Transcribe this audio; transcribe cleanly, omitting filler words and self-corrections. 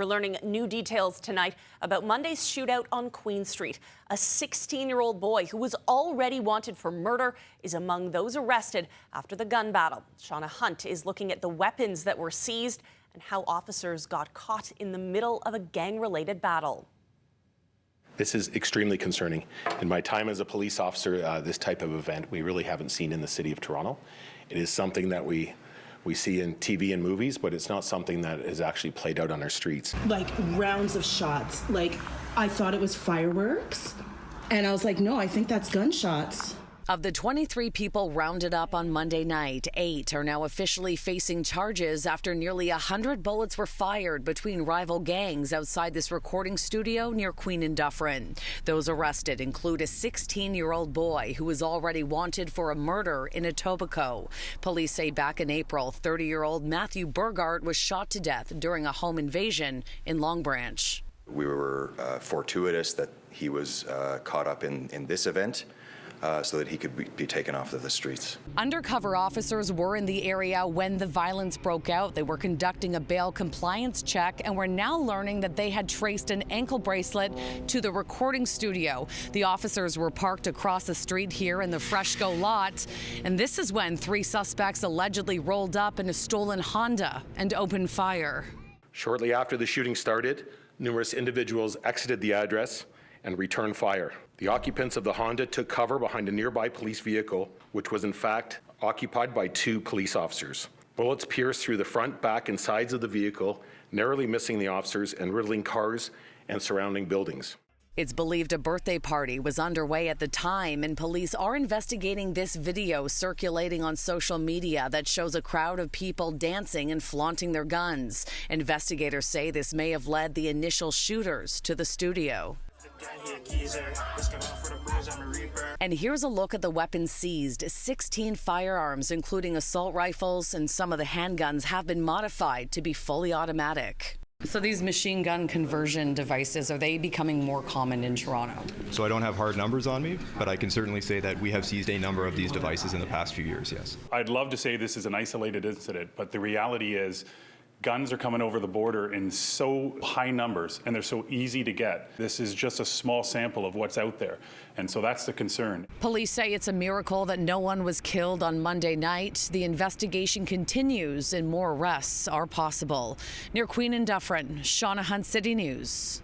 We're learning new details tonight about Monday's shootout on Queen Street. A 16-year-old boy who was already wanted for murder is among those arrested after the gun battle. Shauna Hunt is looking at the weapons that were seized and how officers got caught in the middle of a gang-related battle. This is extremely concerning. In my time as a police officer, this type of event we really haven't seen in the city of Toronto. It is something that we see in TV and movies, but it's not something that is actually played out on our streets. Like rounds of shots. Like I thought it was fireworks, and I was like, no, I think that's gunshots. Of the 23 people rounded up on Monday night, 8 are now officially facing charges after nearly 100 bullets were fired between rival gangs outside this recording studio near Queen and Dufferin. Those arrested include a 16-year-old boy who was already wanted for a murder in Etobicoke. Police say back in April, 30-year-old Matthew Burgart was shot to death during a home invasion in Long Branch. We were fortuitous that he was caught up in this event. So that he could be taken off of the streets. Undercover officers were in the area when the violence broke out. They were conducting a bail compliance check and were now learning that they had traced an ankle bracelet to the recording studio. The officers were parked across the street here in the Fresco lot, and this is when 3 suspects allegedly rolled up in a stolen Honda and opened fire. Shortly after the shooting started, numerous individuals exited the address and returned fire. The occupants of the Honda took cover behind a nearby police vehicle, which was in fact occupied by 2 police officers. Bullets pierced through the front, back, and sides of the vehicle, narrowly missing the officers and riddling cars and surrounding buildings. It's believed a birthday party was underway at the time, and police are investigating this video circulating on social media that shows a crowd of people dancing and flaunting their guns. Investigators say this may have led the initial shooters to the studio. And here's a look at the weapons seized. 16 firearms, including assault rifles, and some of the handguns have been modified to be fully automatic. So these machine gun conversion devices, are they becoming more common in Toronto? So I don't have hard numbers on me, but I can certainly say that we have seized a number of these devices in the past few years, yes. I'd love to say this is an isolated incident, but the reality is guns are coming over the border in so high numbers, and they're so easy to get. This is just a small sample of what's out there, and so that's the concern. Police say it's a miracle that no one was killed on Monday night. The investigation continues and more arrests are possible. Near Queen and Dufferin, Shauna Hunt, City News.